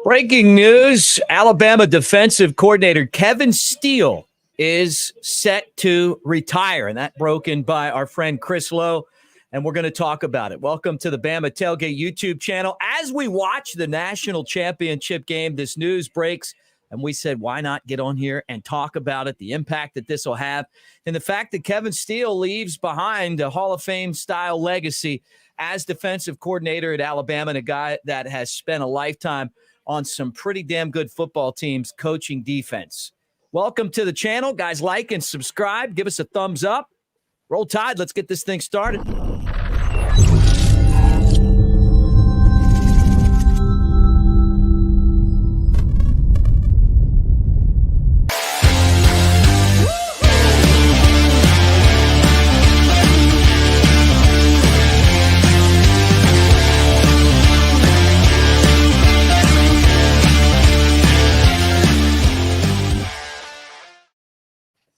Breaking news, Alabama defensive coordinator Kevin Steele is set to retire, and that broken by our friend Chris Lowe, and we're going to talk about it. Welcome to the Bama Tailgate YouTube channel. As we watch the national championship game, this news breaks, and we said, why not get on here and talk about it, the impact that this will have, and the fact that Kevin Steele leaves behind a Hall of Fame-style legacy as defensive coordinator at Alabama, and a guy that has spent a lifetime on some pretty damn good football teams coaching defense. Welcome to the channel. Guys, like and subscribe. Give us a thumbs up. Roll Tide. Let's get this thing started.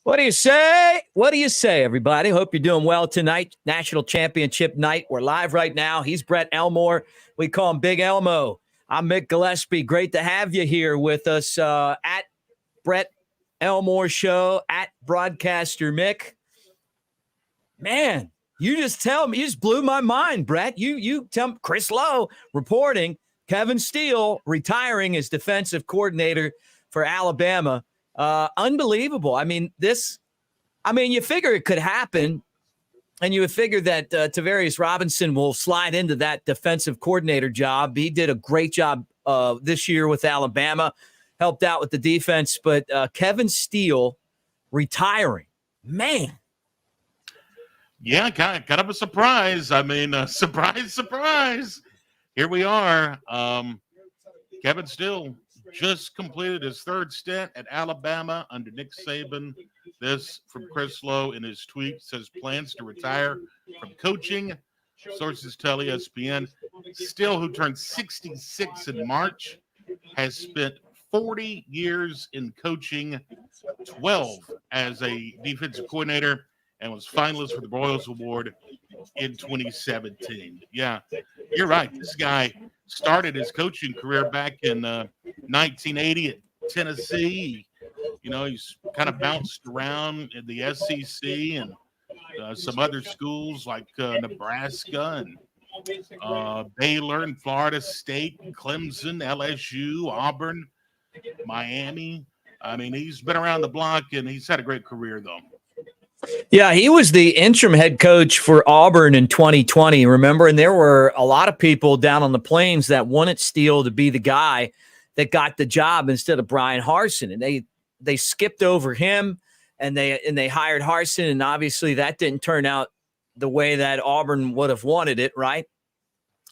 What do you say? What do you say, everybody? Hope you're doing well tonight. National Championship night. We're live right now. He's Brett Elmore. We call him Big Elmo. I'm Mick Gillispie. Great to have you here with us at Brett Elmore Show, at Broadcaster Mick. Man, you just blew my mind, Brett. You tell me, Chris Lowe reporting Kevin Steele retiring as defensive coordinator for Alabama. Unbelievable. I mean, you figure it could happen, and you would figure that Tavarius Robinson will slide into that defensive coordinator job. He did a great job this year with Alabama, helped out with the defense, but Kevin Steele retiring, man. Yeah, kind of a surprise. I mean, surprise. Here we are. Kevin Steele just completed his third stint at Alabama under Nick Saban. This from Chris Lowe in his tweet says plans to retire from coaching. Sources tell ESPN. Steele, who turned 66 in March, has spent 40 years in coaching, 12 as a defensive coordinator, and was finalist for the Royals Award in 2017. Yeah, you're right. This guy started his coaching career back in 1980 at Tennessee. You know, he's kind of bounced around in the SEC and some other schools like Nebraska and Baylor and Florida State, Clemson, LSU, Auburn, Miami. I mean, he's been around the block, and he's had a great career, though. Yeah, he was the interim head coach for Auburn in 2020, remember? And there were a lot of people down on the plains that wanted Steele to be the guy that got the job instead of Brian Harsin. And they skipped over him, and they hired Harsin, and obviously that didn't turn out the way that Auburn would have wanted it, right?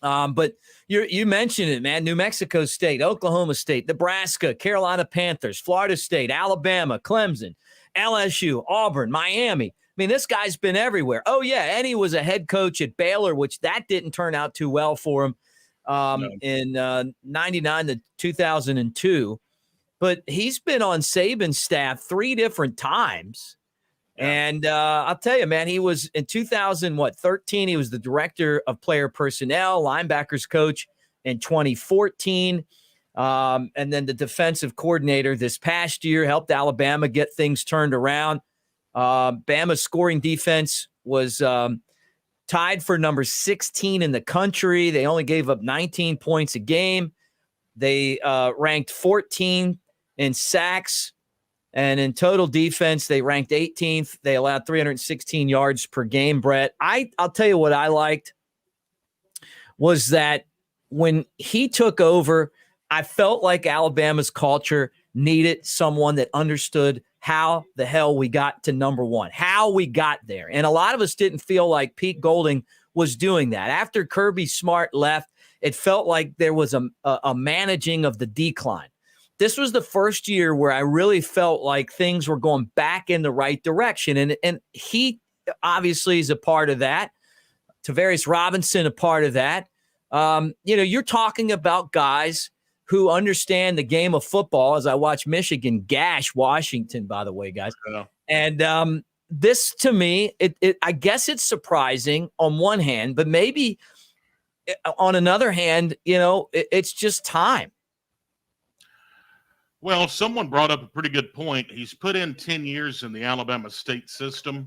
But you mentioned it, man. New Mexico State, Oklahoma State, Nebraska, Carolina Panthers, Florida State, Alabama, Clemson, LSU, Auburn, Miami. I mean, this guy's been everywhere. Oh, yeah, and he was a head coach at Baylor, which that didn't turn out too well for him in 99 to 2002. But he's been on Saban's staff 3 different times. Yeah. And I'll tell you, man, he was in 2013, he was the director of player personnel, linebackers coach in 2014. And then the defensive coordinator this past year helped Alabama get things turned around. Bama's scoring defense was tied for number 16 in the country. They only gave up 19 points a game. They ranked 14 in sacks. And in total defense, they ranked 18th. They allowed 316 yards per game, Brett. I'll tell you what I liked was that when he took over, I felt like Alabama's culture needed someone that understood how the hell we got to number one, how we got there. And a lot of us didn't feel like Pete Golding was doing that. After Kirby Smart left, it felt like there was a managing of the decline. This was the first year where I really felt like things were going back in the right direction. And he obviously is a part of that. Tavarius Robinson, a part of that. You're talking about guys who understand the game of football, as I watch Michigan gash Washington, by the way, guys. Yeah. And this, to me, I guess it's surprising on one hand, but maybe on another hand, it's just time. Well, someone brought up a pretty good point. He's put in 10 years in the Alabama state system,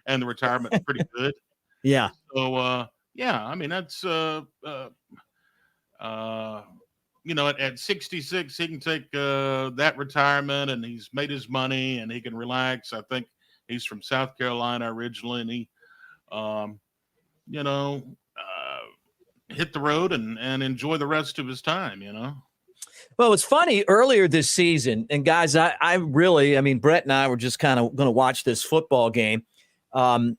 and the retirement's pretty good. Yeah. So, yeah, I mean, that's, at 66, he can take that retirement, and he's made his money, and he can relax. I think he's from South Carolina originally, and he, you know, hit the road and enjoy the rest of his time. Well, it's funny earlier this season, and guys, I mean, Brett and I were just kind of going to watch this football game. I'm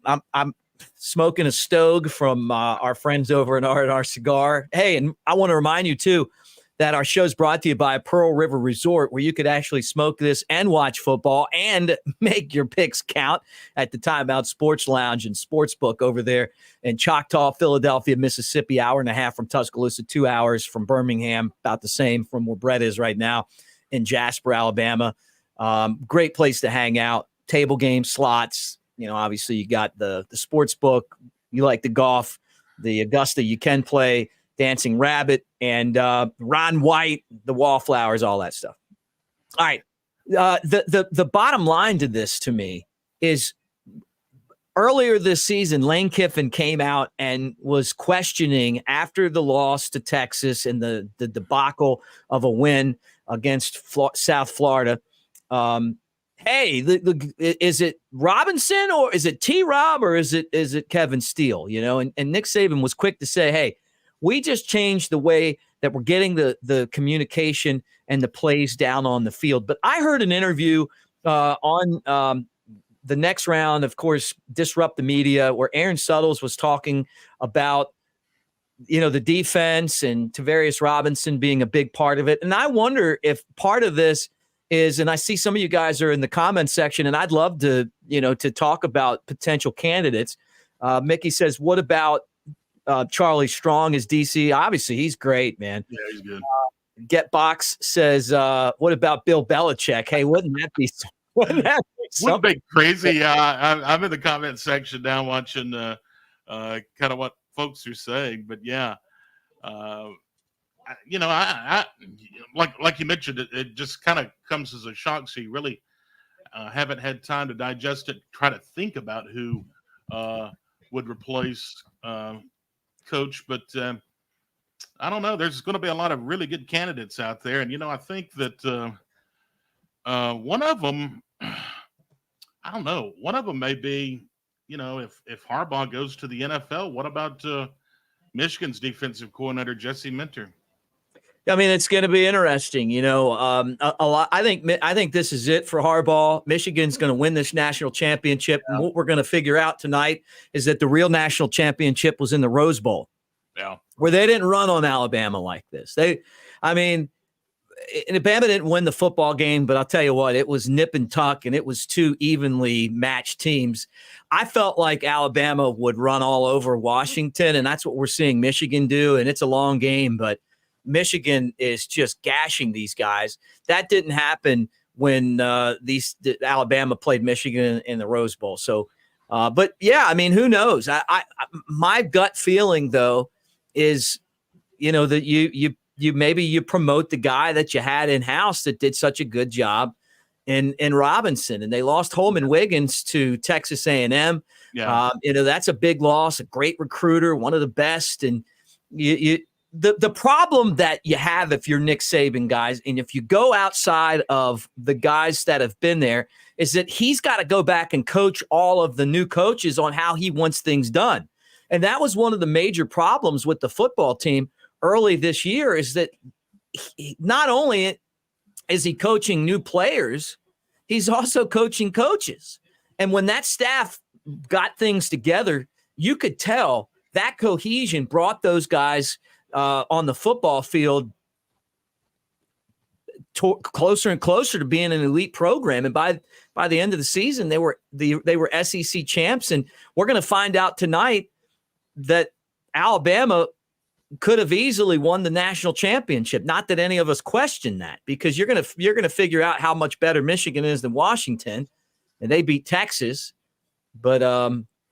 smoking a Stogue from our friends over at our Cigar. Hey, and I want to remind you too that our show's brought to you by Pearl River Resort, where you could actually smoke this and watch football and make your picks count at the Timeout Sports Lounge and Sportsbook over there in Choctaw, Philadelphia, Mississippi, hour and a half from Tuscaloosa, 2 hours from Birmingham, about the same from where Brett is right now in Jasper, Alabama. Great place to hang out, table games, slots. Obviously you got the Sportsbook. You like the golf, the Augusta you can play, Dancing Rabbit, and Ron White, the Wallflowers, all that stuff. All right. The bottom line to this to me is earlier this season, Lane Kiffin came out and was questioning after the loss to Texas and the debacle of a win against South Florida. Hey, is it Robinson or is it T-Rob or is it Kevin Steele? And Nick Saban was quick to say, hey, we just changed the way that we're getting the communication and the plays down on the field. But I heard an interview on the next round, of course, Disrupt the Media, where Aaron Suttles was talking about, the defense and Tavarius Robinson being a big part of it. And I wonder if part of this is, and I see some of you guys are in the comment section, and I'd love to, to talk about potential candidates. Mickey says, what about Charlie Strong as DC? Obviously, he's great, man. Yeah, he's good. Getbox says, what about Bill Belichick? Hey, wouldn't that be something? Wouldn't be crazy? I'm in the comment section now watching kind of what folks are saying. But, yeah, I like you mentioned, it just kind of comes as a shock. So you really haven't had time to digest it, try to think about who would replace Coach, but I don't know. There's going to be a lot of really good candidates out there, and I think that one of them, I don't know. One of them may be, if Harbaugh goes to the NFL, what about Michigan's defensive coordinator Jesse Minter? I mean, it's going to be interesting. A lot. I think this is it for Harbaugh. Michigan's going to win this national championship. Yeah. And what we're going to figure out tonight is that the real national championship was in the Rose Bowl, where they didn't run on Alabama like this. Bama didn't win the football game, but I'll tell you what, it was nip and tuck, and it was two evenly matched teams. I felt like Alabama would run all over Washington, and that's what we're seeing Michigan do. And it's a long game, but Michigan is just gashing these guys. That didn't happen when Alabama played Michigan in the Rose Bowl. So, but yeah, I mean, who knows? My gut feeling though is, that you maybe promote the guy that you had in house that did such a good job in Robinson, and they lost Holman Wiggins to Texas A&M. Yeah, that's a big loss. A great recruiter, one of the best, and The problem that you have if you're Nick Saban, guys, and if you go outside of the guys that have been there, is that he's got to go back and coach all of the new coaches on how he wants things done. And that was one of the major problems with the football team early this year, is that not only is he coaching new players, he's also coaching coaches. And when that staff got things together, you could tell that cohesion brought those guys on the football field closer and closer to being an elite program. And by the end of the season, they were SEC champs. And we're going to find out tonight that Alabama could have easily won the national championship. Not that any of us question that, because you're going to figure out how much better Michigan is than Washington, and they beat Texas. But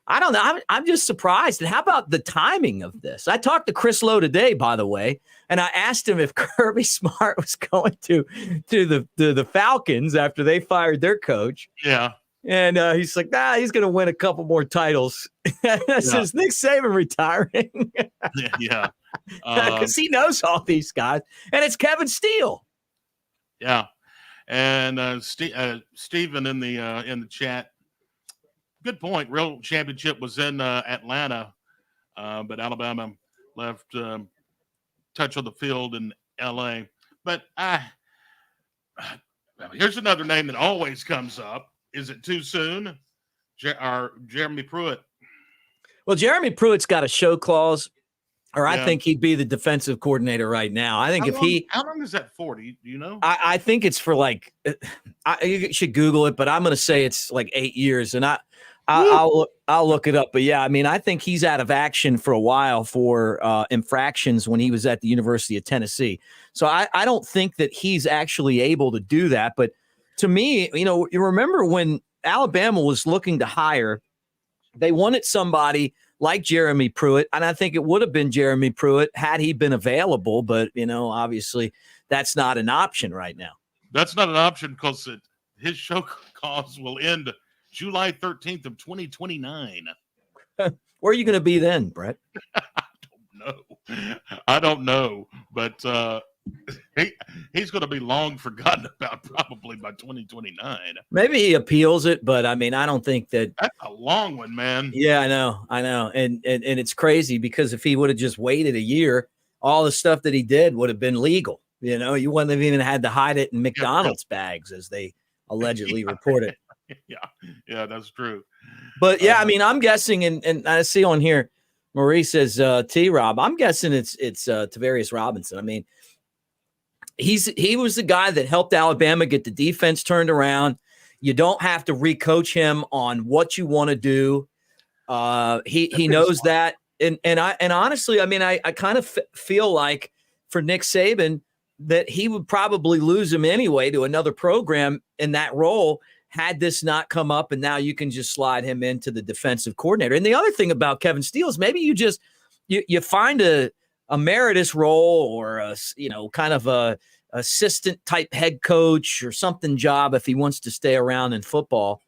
I don't know. I'm just surprised. And how about the timing of this? I talked to Chris Lowe today, by the way, and I asked him if Kirby Smart was going to the Falcons after they fired their coach. Yeah. And he's like, nah, he's going to win a couple more titles. I says, Nick Saban retiring. Yeah. Because he knows all these guys. And it's Kevin Steele. Yeah. And Stephen in the chat, good point. Real championship was in Atlanta, but Alabama left touch on the field in L.A. But here's another name that always comes up. Is it too soon? Jeremy Pruitt. Well, Jeremy Pruitt's got a show clause, or I Yeah. think he'd be the defensive coordinator right now. I think How long is that for? Do you know? I think it's for like, you should Google it, but I'm going to say it's like 8 years, and I'll look it up. But yeah, I mean, I think he's out of action for a while for infractions when he was at the University of Tennessee. So I don't think that he's actually able to do that. But to me, you remember when Alabama was looking to hire, they wanted somebody like Jeremy Pruitt, and I think it would have been Jeremy Pruitt had he been available. But obviously, that's not an option right now. That's not an option because his show cause will end July 13th of 2029. Where are you going to be then, Brett? I don't know, but he's going to be long forgotten about probably by 2029. Maybe he appeals it, but I mean, I don't think that. That's a long one, man. Yeah, I know. And it's crazy because if he would have just waited a year, all the stuff that he did would have been legal. You wouldn't have even had to hide it in McDonald's bags, as they allegedly reported. Yeah, that's true. But yeah, I mean, I'm guessing, and I see on here, Marie says T-Rob. I'm guessing it's Tavarius Robinson. I mean, he was the guy that helped Alabama get the defense turned around. You don't have to recoach him on what you want to do. He knows that, and honestly, I mean, I kind of feel like for Nick Saban that he would probably lose him anyway to another program in that role had this not come up, and now you can just slide him into the defensive coordinator. And the other thing about Kevin Steele is maybe you just you find a emeritus role or a kind of a assistant type head coach or something job if he wants to stay around in football.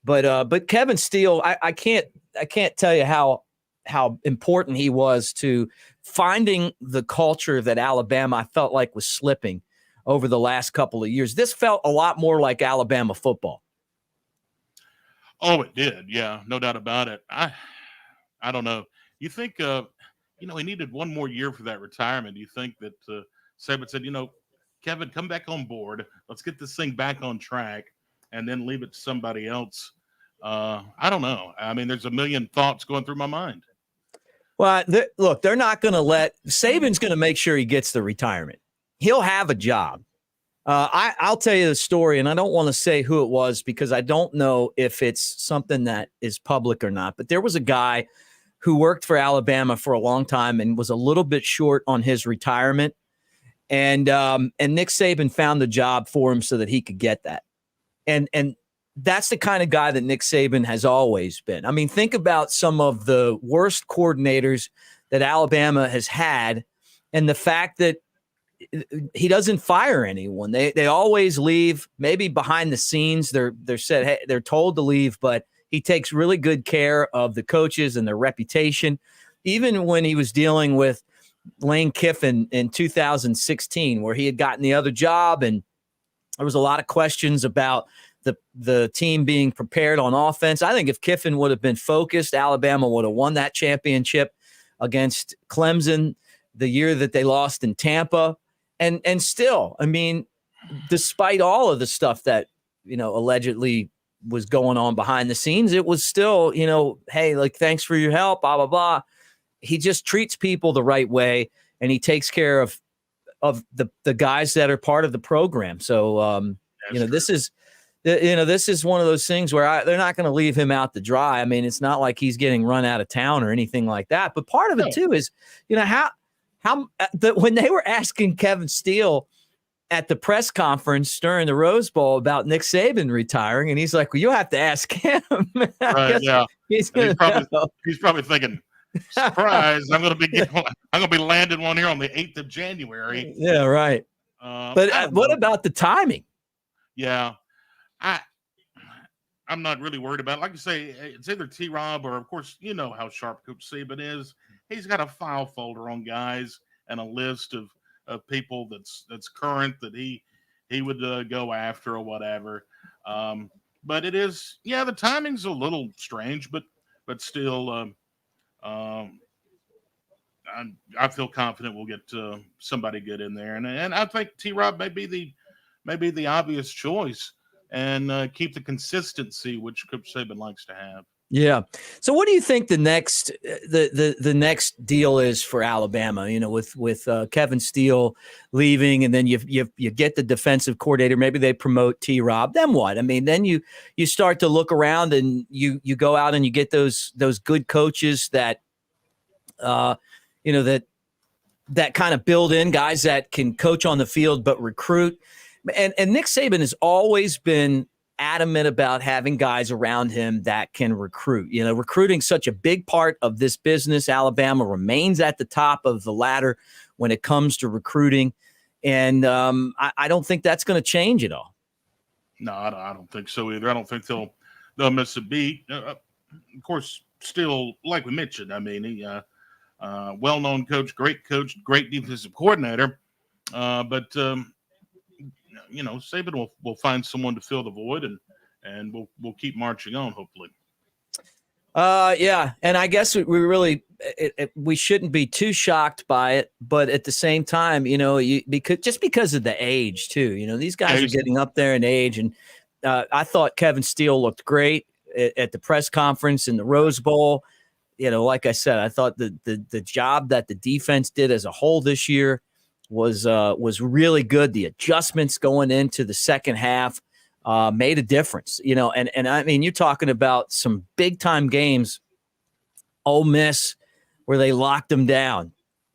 But Kevin Steele, I can't tell you how important he was to finding the culture that Alabama I felt like was slipping over the last couple of years. This felt a lot more like Alabama football. Oh, it did. Yeah, no doubt about it. I don't know. You think, he needed one more year for that retirement. Do you think that Saban said, Kevin, come back on board. Let's get this thing back on track and then leave it to somebody else? I don't know. I mean, there's a million thoughts going through my mind. Well, look, they're not going to Saban's going to make sure he gets the retirement. He'll have a job. I'll tell you the story, and I don't want to say who it was because I don't know if it's something that is public or not. But there was a guy who worked for Alabama for a long time and was a little bit short on his retirement. And Nick Saban found the job for him so that he could get that. And that's the kind of guy that Nick Saban has always been. I mean, think about some of the worst coordinators that Alabama has had and the fact that he doesn't fire anyone. They always leave, maybe behind the scenes. They're said, hey, they're told to leave, but he takes really good care of the coaches and their reputation. Even when he was dealing with Lane Kiffin in 2016, where he had gotten the other job, and there was a lot of questions about the team being prepared on offense. I think if Kiffin would have been focused, Alabama would have won that championship against Clemson the year that they lost in Tampa. And still, I mean, despite all of the stuff that, allegedly was going on behind the scenes, it was still, hey, like, thanks for your help, blah, blah, blah. He just treats people the right way, and he takes care of the guys that are part of the program. So, this is one of those things where they're not going to leave him out to dry. I mean, it's not like he's getting run out of town or anything like that. But part of it too is, when they were asking Kevin Steele at the press conference during the Rose Bowl about Nick Saban retiring, and he's like, "Well, you'll have to ask him." I Right? guess Yeah. he's And gonna know. he's probably thinking, "Surprise! I'm going to be landing one here on the 8th of January." Yeah, right. But I don't what know. about the timing? Yeah, I'm not really worried about it. Like you say, it's either T. Rob or, of course, you know how sharp Coach Saban is. He's got a file folder on guys and a list of people that's current that he would go after or whatever. But it is, yeah, the timing's a little strange, but still, I feel confident we'll get somebody good in there, and I think T. Rob may be the obvious choice, and keep the consistency which Coach Saban likes to have. Yeah. So, what do you think the next the next deal is for Alabama? You know, with Kevin Steele leaving, and then you get the defensive coordinator. Maybe they promote T. Rob. Then what? I mean, then you start to look around, and you go out and you get those good coaches that, that kind of build in guys that can coach on the field but recruit. And Nick Saban has always been adamant about having guys around him that can recruit. You know, recruiting's such a big part of this business. Alabama remains at the top of the ladder when it comes to recruiting. And I don't think that's going to change at all. No, I don't think so either. I don't think they'll miss a beat. Of course, still, like we mentioned, I mean, he well-known coach, great defensive coordinator. But Saban will find someone to fill the void, and we'll keep marching on, hopefully. Yeah, and I guess we shouldn't be too shocked by it, but at the same time, because of the age too. These guys are getting up there in age, and I thought Kevin Steele looked great at the press conference in the Rose Bowl. Like I said, I thought the job that the defense did as a whole this year was really good. The adjustments going into the second half made a difference, and I mean, you're talking about some big time games. Ole Miss, where they locked them down,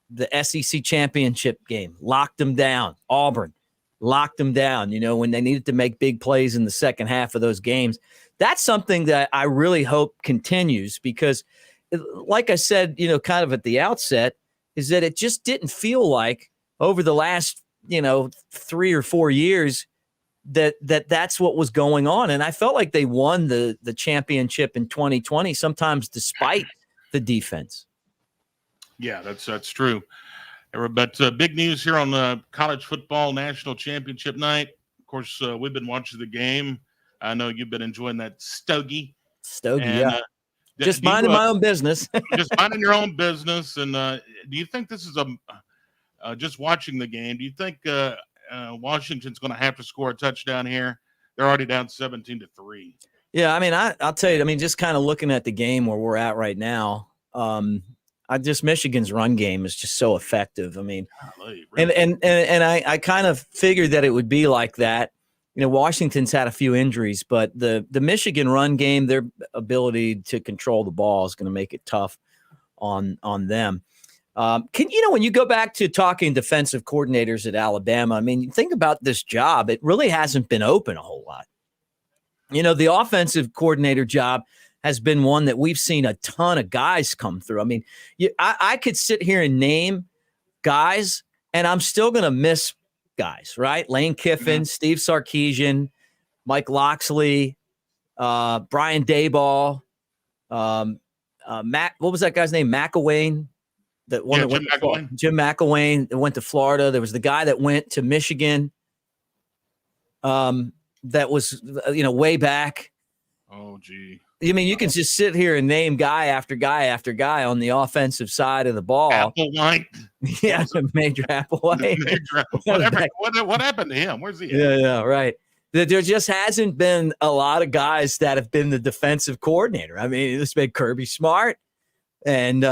the SEC championship game, locked them down. Auburn locked them down, when they needed to make big plays in the second half of those games. That's something that I really hope continues, because like I said, kind of at the outset, is that it just didn't feel like over the last, 3 or 4 years that's what was going on. And I felt like they won the championship in 2020, sometimes despite the defense. Yeah, that's true. But big news here on the college football national championship night. Of course, we've been watching the game. I know you've been enjoying that stogie. And, yeah. Just minding my own business. Just minding your own business. And do you think this is just watching the game, do you think Washington's going to have to score a touchdown here? They're already down 17-3. Yeah, I mean, I'll tell you, just kind of looking at the game where we're at right now, Michigan's run game is just so effective. I mean, really? and I kind of figured that it would be like that. Washington's had a few injuries, but the Michigan run game, their ability to control the ball is going to make it tough on them. When you go back to talking defensive coordinators at Alabama, I mean, you think about this job, it really hasn't been open a whole lot. The offensive coordinator job has been one that we've seen a ton of guys come through. I mean, I could sit here and name guys, and I'm still going to miss guys, right? Lane Kiffin, Steve Sarkisian, Mike Loxley, Brian Daboll, Matt, what was that guy's name? McElwain. Jim McElwain that went to Florida. There was the guy that went to Michigan. That was, way back. Oh, gee. I mean, you can just sit here and name guy after guy after guy on the offensive side of the ball. Applewhite. Yeah, Major Applewhite. What happened to him? Where's he at? Yeah, right. There just hasn't been a lot of guys that have been the defensive coordinator. I mean, it's been Kirby Smart and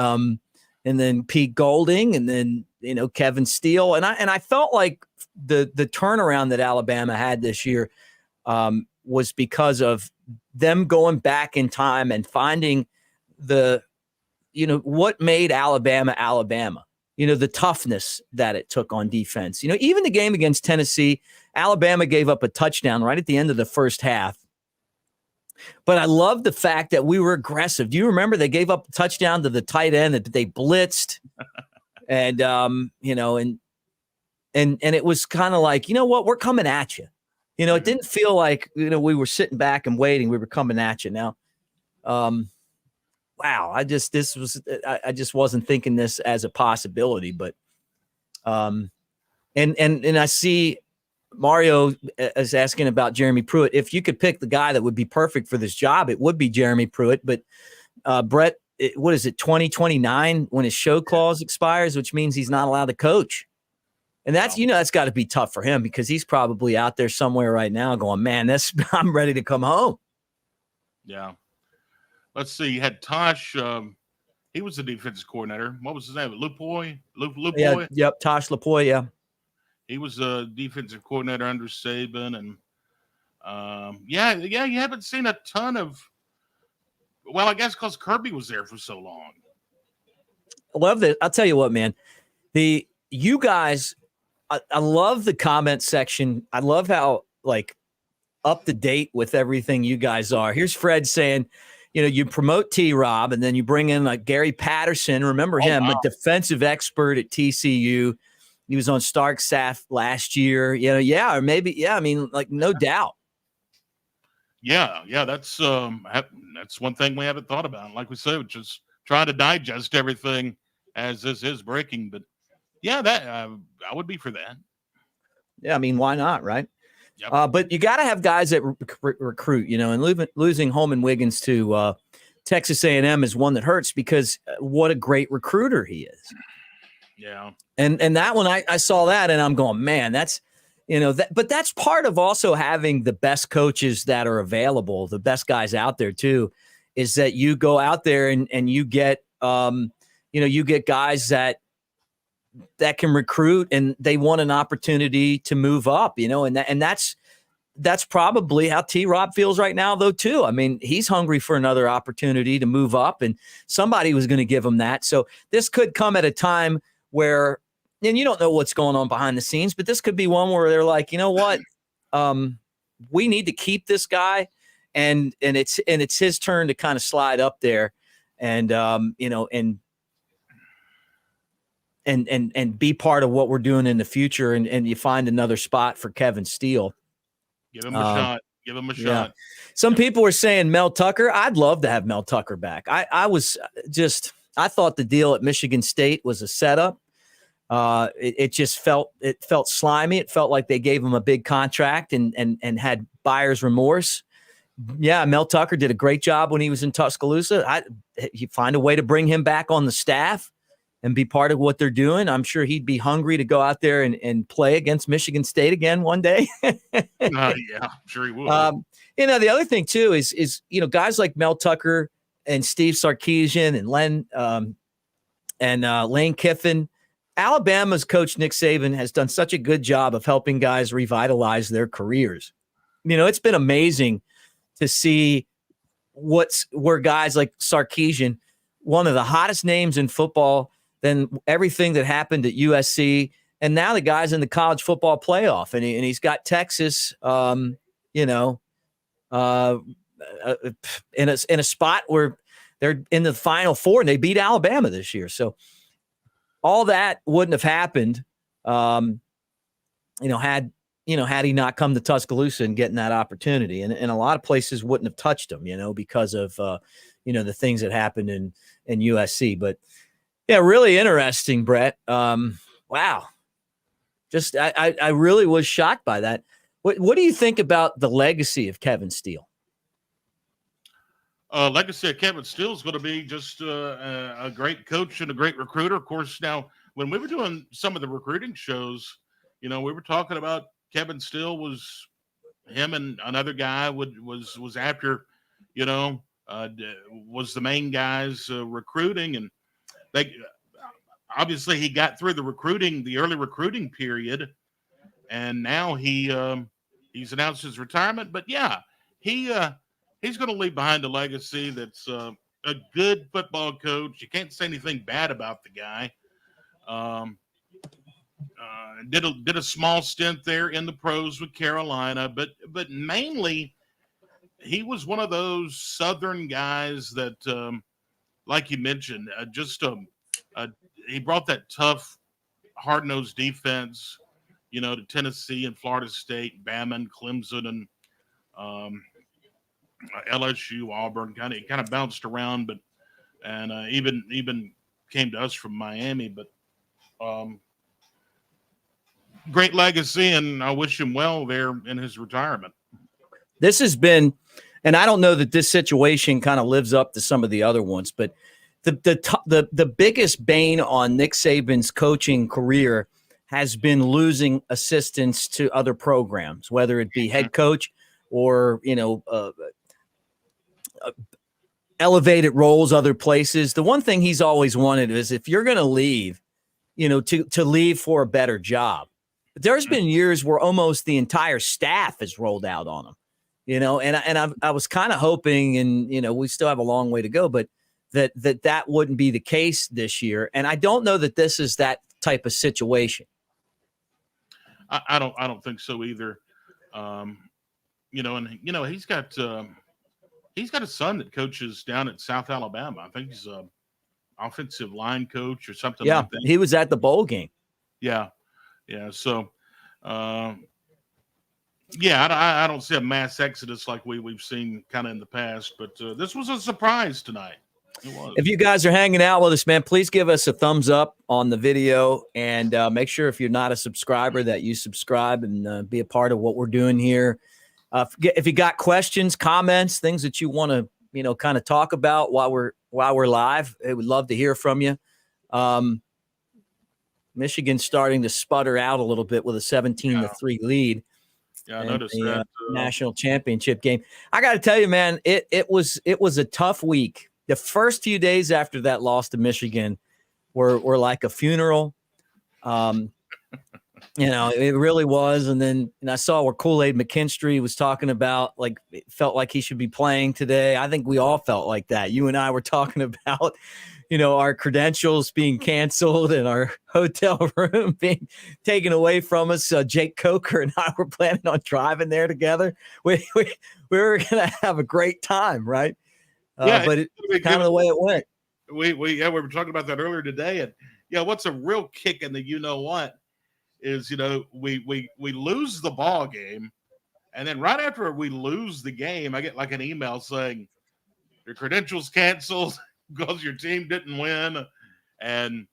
then Pete Golding, and then Kevin Steele, and I felt like the turnaround that Alabama had this year was because of them going back in time and finding what made Alabama Alabama. the toughness that it took on defense. Even the game against Tennessee, Alabama gave up a touchdown right at the end of the first half. But I love the fact that we were aggressive. Do you remember they gave up a touchdown to the tight end that they blitzed? And, and it was kind of like, you know what, we're coming at you. It didn't feel like, we were sitting back and waiting. We were coming at you. Now, wow, I just wasn't thinking this as a possibility, but, and I see Mario is asking about Jeremy Pruitt. If you could pick the guy that would be perfect for this job, it would be Jeremy Pruitt. But Brett, what is it, 2029 when his show clause expires, which means he's not allowed to coach. And that's, that's got to be tough for him because he's probably out there somewhere right now going, man, I'm ready to come home. Yeah. Let's see. You had Tosh. He was the defensive coordinator. What was his name? Lupoy? Yeah, yep. Tosh Lupoy. Yeah. He was a defensive coordinator under Saban. And yeah, you haven't seen a ton of, well, I guess because Kirby was there for so long. I love that. I'll tell you what, man, you guys, I love the comment section. I love how up to date with everything you guys are. Here's Fred saying, you promote T-Rob and then you bring in Gary Patterson. Remember him, a defensive expert at TCU. He was on Stark's staff last year. Or maybe, I mean, no doubt. Yeah, that's one thing we haven't thought about. Like we said, just trying to digest everything as this is breaking. But yeah, that I would be for that. Yeah, I mean, why not, right? Yep. But you got to have guys that recruit, and losing Holman Wiggins to Texas A&M is one that hurts because what a great recruiter he is. Yeah. And that one, I saw that and I'm going, man, that's, but that's part of also having the best coaches that are available, the best guys out there too, is that you go out there and you get, you get guys that can recruit and they want an opportunity to move up, and that's probably how T-Rob feels right now though too. I mean, he's hungry for another opportunity to move up and somebody was going to give him that. So this could come at a time where, and you don't know what's going on behind the scenes, but this could be one where they're like, you know what, we need to keep this guy, and it's his turn to kind of slide up there, and and be part of what we're doing in the future, and you find another spot for Kevin Steele. Give him a shot. Give him a shot. Yeah. Some people were saying Mel Tucker. I'd love to have Mel Tucker back. I thought the deal at Michigan State was a setup. It felt slimy. It felt like they gave him a big contract and had buyer's remorse. Yeah, Mel Tucker did a great job when he was in Tuscaloosa. You find a way to bring him back on the staff and be part of what they're doing. I'm sure he'd be hungry to go out there and play against Michigan State again one day. Yeah, I'm sure he would. The other thing too is guys like Mel Tucker and Steve Sarkisian and Lane Kiffin. Alabama's coach Nick Saban has done such a good job of helping guys revitalize their careers. It's been amazing to see where guys like Sarkisian, one of the hottest names in football, then everything that happened at USC, and now the guy's in the college football playoff, and he's got Texas, in a spot where they're in the Final Four and they beat Alabama this year. So all that wouldn't have happened, had he not come to Tuscaloosa and getting that opportunity, and a lot of places wouldn't have touched him, because of the things that happened in USC. But yeah, really interesting, Brett. Wow, just I really was shocked by that. What do you think about the legacy of Kevin Steele? Legacy of Kevin Steele is going to be just a great coach and a great recruiter. Of course, now when we were doing some of the recruiting shows, we were talking about Kevin Steele was him and another guy was after, was the main guys recruiting, and they obviously he got through the early recruiting period, and now he's announced his retirement. But yeah, he's going to leave behind a legacy that's a good football coach. You can't say anything bad about the guy. Um, did a small stint there in the pros with Carolina, but mainly he was one of those Southern guys that, like you mentioned, he brought that tough, hard-nosed defense, to Tennessee and Florida State, Bama and Clemson and LSU, Auburn. Kind of bounced around, but even came to us from Miami. But great legacy, and I wish him well there in his retirement. This has been, and I don't know that this situation kind of lives up to some of the other ones, but the biggest bane on Nick Saban's coaching career has been losing assistants to other programs, whether it be head coach or elevated roles other places. The one thing he's always wanted is, if you're going to leave, to leave for a better job. But there's been years where almost the entire staff has rolled out on him, and I was kind of hoping, and we still have a long way to go, but that wouldn't be the case this year. And I don't know that this is that type of situation. I don't think so either. He's got a son that coaches down at South Alabama. I think he's a offensive line coach or something like that. He was at the bowl game. Yeah. So, I don't see a mass exodus like we've seen kind of in the past, but this was a surprise tonight. It was. If you guys are hanging out with us, man, please give us a thumbs up on the video, and make sure, if you're not a subscriber, that you subscribe and be a part of what we're doing here. If you got questions, comments, things that you want to, kind of talk about while we're live, I would love to hear from you. Michigan's starting to sputter out a little bit with a 17-3 lead. Yeah, I noticed that national championship game. I got to tell you, man, it was a tough week. The first few days after that loss to Michigan were like a funeral. It really was. And then I saw where Kool-Aid McKinstry was talking about, like, it felt like he should be playing today. I think we all felt like that. You and I were talking about, our credentials being canceled and our hotel room being taken away from us. Jake Coker and I were planning on driving there together. We were going to have a great time, right? But it's kind of the way it went. We were talking about that earlier today. And what's a real kick in the what is, we lose the ball game, and then right after we lose the game, I get like an email saying your credentials canceled because your team didn't win, and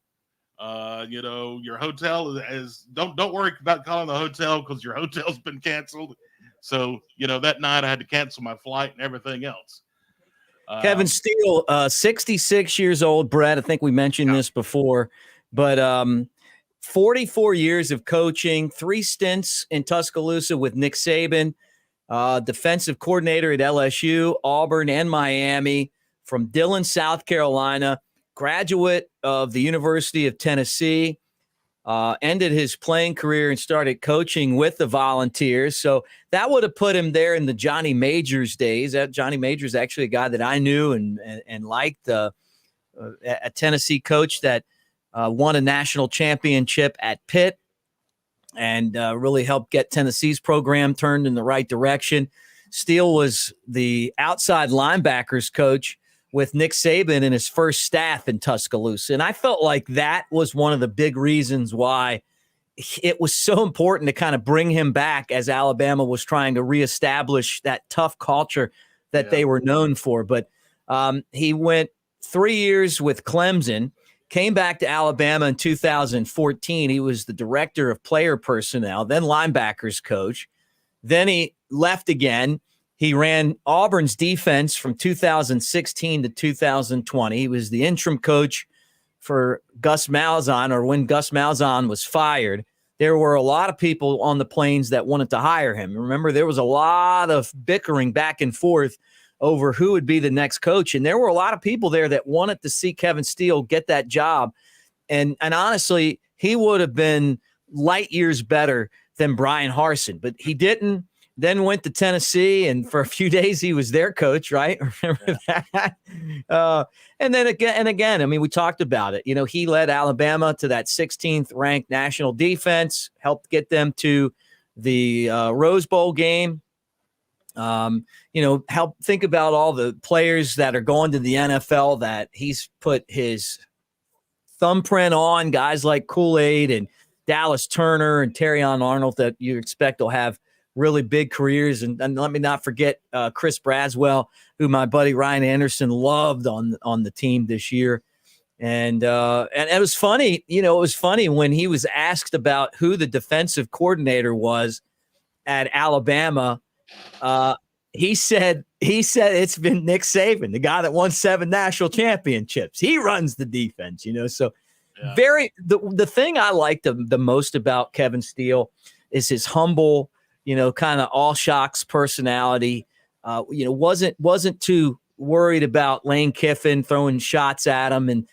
your hotel is don't worry about calling the hotel because your hotel's been canceled. So that night I had to cancel my flight and everything else. Kevin Steele, 66 years old, Brett. I think we mentioned this before, but 44 years of coaching, 3 stints in Tuscaloosa with Nick Saban, defensive coordinator at LSU, Auburn, and Miami, from Dillon, South Carolina, graduate of the University of Tennessee, ended his playing career and started coaching with the Volunteers. So that would have put him there in the Johnny Majors days. Johnny Majors, actually a guy that I knew and liked, a Tennessee coach that won a national championship at Pitt and really helped get Tennessee's program turned in the right direction. Steele was the outside linebackers coach with Nick Saban in his first staff in Tuscaloosa. And I felt like that was one of the big reasons why it was so important to kind of bring him back as Alabama was trying to reestablish that tough culture that they were known for. But he went 3 years with Clemson, came back to Alabama in 2014. He was the director of player personnel, then linebackers coach. Then he left again. He ran Auburn's defense from 2016 to 2020. He was the interim coach for Gus Malzahn, or when Gus Malzahn was fired. There were a lot of people on the Plains that wanted to hire him. Remember, there was a lot of bickering back and forth over who would be the next coach. And there were a lot of people there that wanted to see Kevin Steele get that job. And honestly, he would have been light years better than Brian Harsin, but he didn't. then went to Tennessee, and for a few days he was their coach, right? Remember that? And then again, I mean, we talked about it. He led Alabama to that 16th ranked national defense, helped get them to the Rose Bowl game. Help think about all the players that are going to the NFL that he's put his thumbprint on, guys like Kool-Aid and Dallas Turner and Terrion Arnold that you expect will have really big careers. And let me not forget Chris Braswell, who my buddy Ryan Anderson loved on the team this year. And it was funny, it was funny when he was asked about who the defensive coordinator was at Alabama. He said it's been Nick Saban, the guy that won 7 national championships. He runs the defense, so yeah. The thing I liked the most about Kevin Steele is his humble, kind of all shocks personality. Wasn't too worried about Lane Kiffin throwing shots at him, and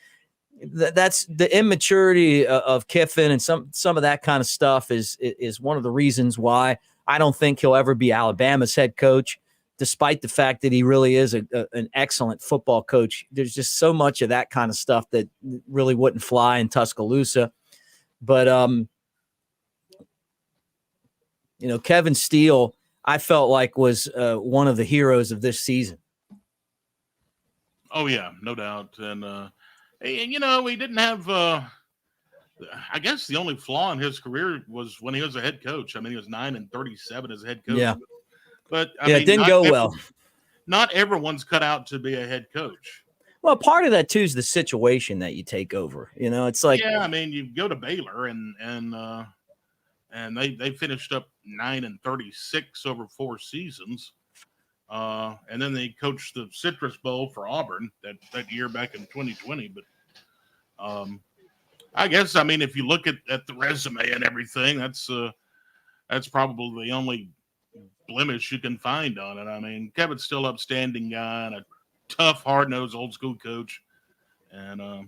that's the immaturity of Kiffin and some of that kind of stuff is one of the reasons why I don't think he'll ever be Alabama's head coach, despite the fact that he really is an excellent football coach. There's just so much of that kind of stuff that really wouldn't fly in Tuscaloosa. But, Kevin Steele, I felt like was one of the heroes of this season. Oh, yeah, no doubt. And he didn't have I guess the only flaw in his career was when he was a head coach. I mean, he was 9-37 as a head coach. Yeah. But it didn't go well. Not everyone's cut out to be a head coach. Well, part of that too is the situation that you take over. It's like, yeah, I mean, you go to Baylor and they finished up 9-36 over 4 seasons. And then they coached the Citrus Bowl for Auburn that year back in 2020. But I guess, I mean, if you look at the resume and everything, that's probably the only blemish you can find on it. I mean, Kevin's still an upstanding guy and a tough, hard-nosed, old-school coach, and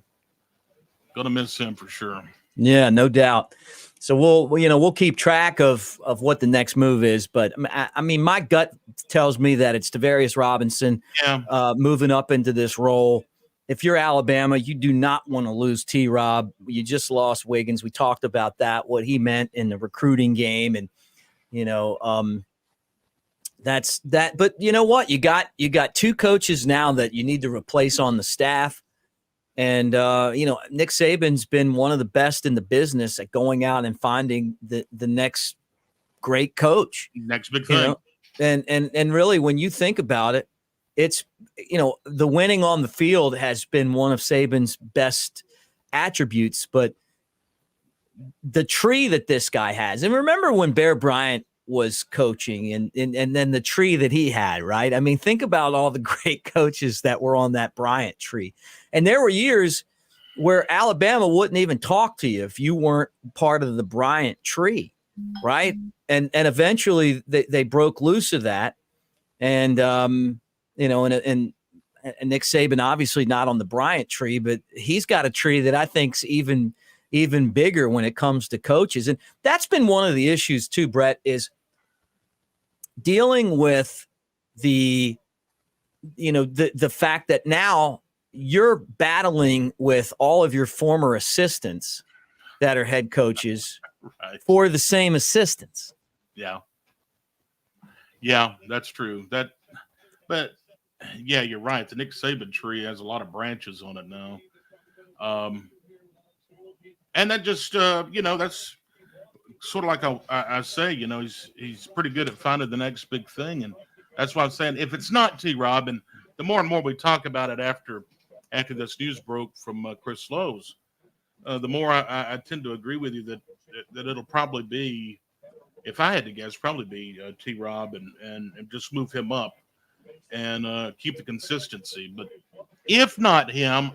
gonna miss him for sure. Yeah, no doubt. So we'll keep track of what the next move is. But I mean, my gut tells me that it's Tavarius Robinson moving up into this role. If you're Alabama, you do not want to lose T-Rob. You just lost Wiggins. We talked about that, what he meant in the recruiting game, and that's that. But you know what? You got 2 coaches now that you need to replace on the staff. And, Nick Saban's been one of the best in the business at going out and finding the next great coach. Next big thing. And really, when you think about it, it's, the winning on the field has been one of Saban's best attributes. But the tree that this guy has, and remember when Bear Bryant was coaching and then the tree that he had, right? I mean, think about all the great coaches that were on that Bryant tree. And there were years where Alabama wouldn't even talk to you if you weren't part of the Bryant tree, right? And eventually they broke loose of that. And, and Nick Saban, obviously not on the Bryant tree, but he's got a tree that I think's even bigger when it comes to coaches. And that's been one of the issues too, Brett, is dealing with the fact that now you're battling with all of your former assistants that are head coaches right. for the same assistants. Yeah. Yeah, that's true. But yeah, you're right. The Nick Saban tree has a lot of branches on it now. And that just, that's sort of like I say, he's pretty good at finding the next big thing. And that's why I'm saying if it's not T-Rob, and the more and more we talk about it after this news broke from Chris Lowe's, the more I tend to agree with you that it'll probably be, if I had to guess, probably be T-Rob and just move him up and keep the consistency. But if not him,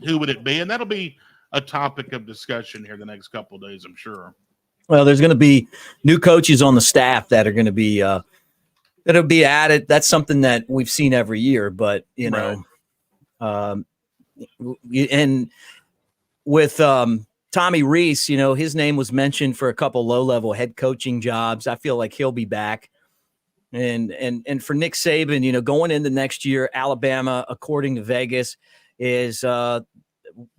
who would it be? And that'll be a topic of discussion here the next couple of days, I'm sure. Well, there's going to be new coaches on the staff that are going to be that'll be added. That's something that we've seen every year, but and with Tommy Rees, his name was mentioned for a couple low-level head coaching jobs. I feel like he'll be back. And for Nick Saban, going into next year, Alabama, according to Vegas, is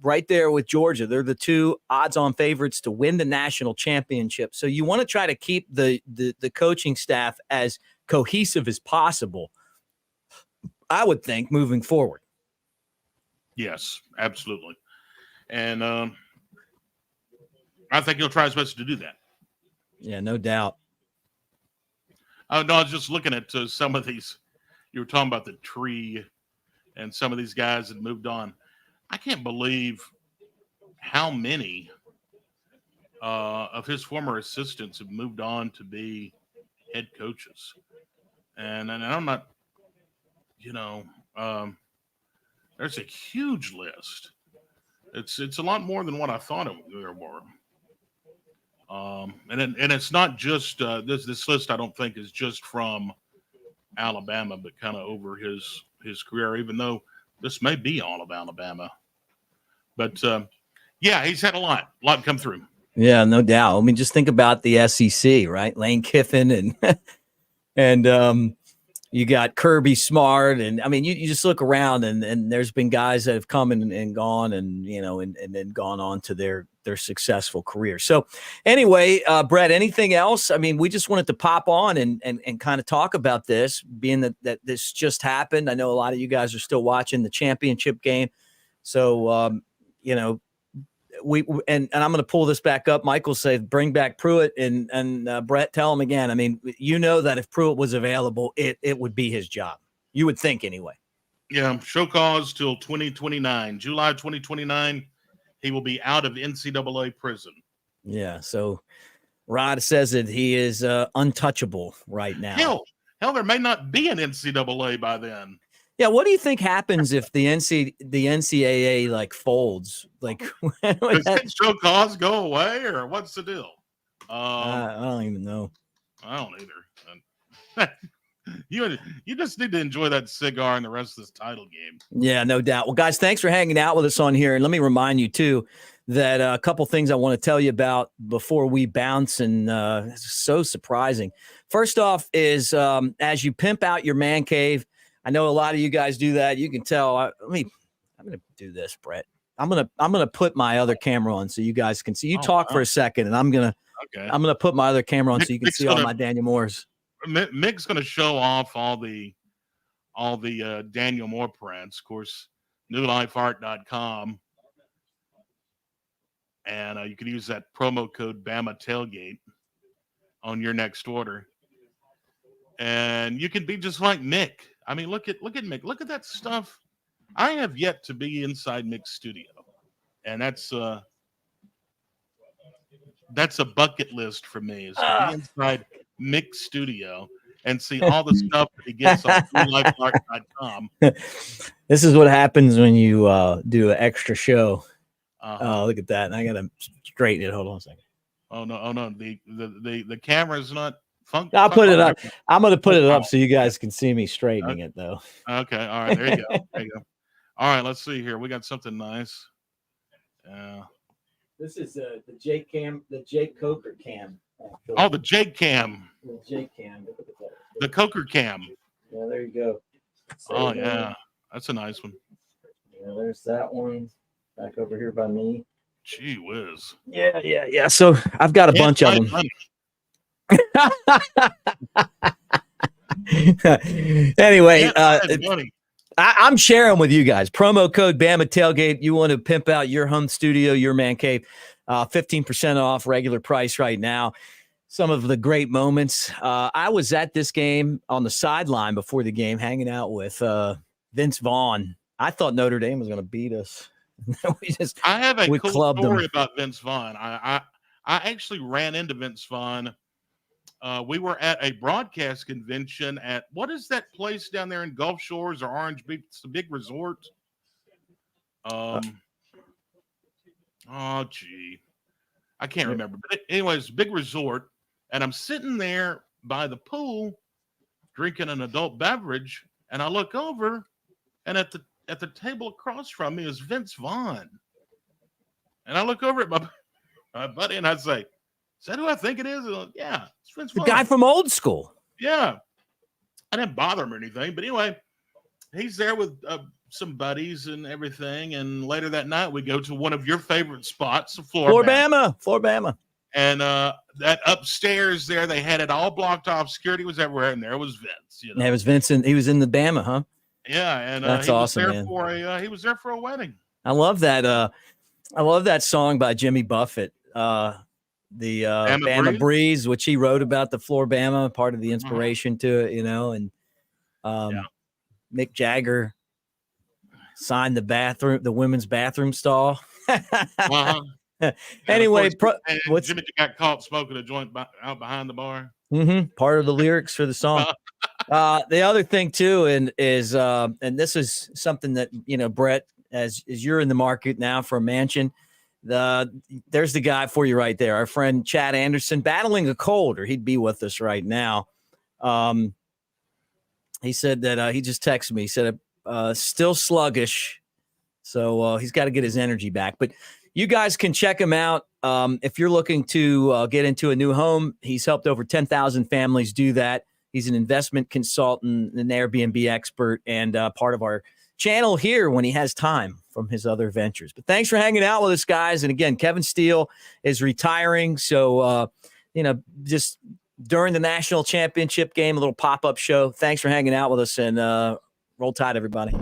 right there with Georgia. They're the two odds-on favorites to win the national championship. So you want to try to keep the coaching staff as cohesive as possible, I would think, moving forward. Yes, absolutely. And I think he'll try his best to do that. Yeah, no doubt. Oh, no, I was just looking at some of these. You were talking about the tree and some of these guys that moved on. I can't believe how many of his former assistants have moved on to be head coaches. And I'm not, there's a huge list. It's a lot more than what I thought there were. And it's not just this list. I don't think is just from Alabama, but kind of over his career. Even though this may be all of Alabama, but yeah, he's had a lot come through. Yeah, no doubt. I mean, just think about the SEC, right? Lane Kiffin and you got Kirby Smart, and I mean, you just look around, and there's been guys that have come and gone, and then gone on to their successful career. So, anyway, Brett, anything else? I mean, we just wanted to pop on and kind of talk about this, being that this just happened. I know a lot of you guys are still watching the championship game, so and I'm going to pull this back up. Michael said, bring back Pruitt, and Brett, tell him again. I mean, that if Pruitt was available, it would be his job. You would think anyway. Yeah. Show cause till 2029, July 2029. He will be out of NCAA prison. Yeah. So Rod says that he is untouchable right now. Hell, there may not be an NCAA by then. Yeah, what do you think happens if the NCAA like folds? Like, does that show cause go away, or what's the deal? I don't even know. I don't either. You just need to enjoy that cigar and the rest of this title game. Yeah, no doubt. Well, guys, thanks for hanging out with us on here. And let me remind you too that a couple things I want to tell you about before we bounce. And it's so surprising. First off is as you pimp out your man cave. I know a lot of you guys do that. You can tell. I'm going to do this, Brett. I'm going to put my other camera on so you guys can see. You talk for a second, and I'm going to put my other camera on so you can see all my Daniel Moores. Mick's going to show off all the Daniel Moore prints. Of course, newlifeart.com, and you can use that promo code Bama Tailgate on your next order, and you can be just like Mick. I mean, look at Mick. Look at that stuff. I have yet to be inside Mick's studio, and that's a bucket list for me, is to be inside Mick's studio and see all the stuff that he gets on newlifeart.com. This is what happens when you do an extra show. Oh, look at that! And I gotta straighten it. Hold on a second. Oh no! The camera's not. I'll put it up. I'm going to put it up so you guys can see me straightening it, though. Okay. All right. There you go. There you go. All right. Let's see here. We got something nice. This is the Jake Cam, the Jake Coker cam. Oh, the Jake cam. The Jake cam. The Coker cam. Yeah, there you go. So, yeah. That's a nice one. Yeah, there's that one back over here by me. Gee whiz. Yeah. So I've got a bunch of them. Anyway, I'm sharing with you guys. Promo code Bama Tailgate. You want to pimp out your home studio, your man cave, 15% off regular price right now. Some of the great moments. I was at this game on the sideline before the game, hanging out with Vince Vaughn. I thought Notre Dame was going to beat us. I have a cool story about Vince Vaughn. I actually ran into Vince Vaughn. We were at a broadcast convention at, what is that place down there in Gulf Shores or Orange Beach? It's a big resort. Oh, gee. I can't remember. But anyways, big resort. And I'm sitting there by the pool drinking an adult beverage. And I look over, and at the table across from me is Vince Vaughn. And I look over at my buddy and I say, is that who I think it is? Yeah, it's Vince Vaughn. The guy from Old School. Yeah. I didn't bother him or anything. But anyway, he's there with some buddies and everything. And later that night, we go to one of your favorite spots, Bama. Floor Bama. And that upstairs there, they had it all blocked off. Security was everywhere, and there was Vince. You know? Yeah, it was Vincent. He was in the Bama, huh? Yeah, and that's awesome, man. He was there for a wedding. I love that. I love that song by Jimmy Buffett, the Bama Breeze, which he wrote about the Floor Bama, part of the inspiration to it, you know. And Mick Jagger signed the women's bathroom stall. Anyway, Jimmy got caught smoking a joint out behind the bar. Part of the lyrics for the song. The other thing too, and this is something that, you know, Brett, as you're in the market now for a mansion, there's the guy for you right there. Our friend Chad Anderson, battling a cold, or he'd be with us right now. He said that he just texted me. He said still sluggish, so he's got to get his energy back. But you guys can check him out if you're looking to get into a new home. He's helped over 10,000 families do that. He's an investment consultant, an Airbnb expert, and part of our channel here when he has time from his other ventures. But thanks for hanging out with us, guys. And again, Kevin Steele is retiring. So, just during the national championship game, a little pop-up show. Thanks for hanging out with us, and roll tide, everybody.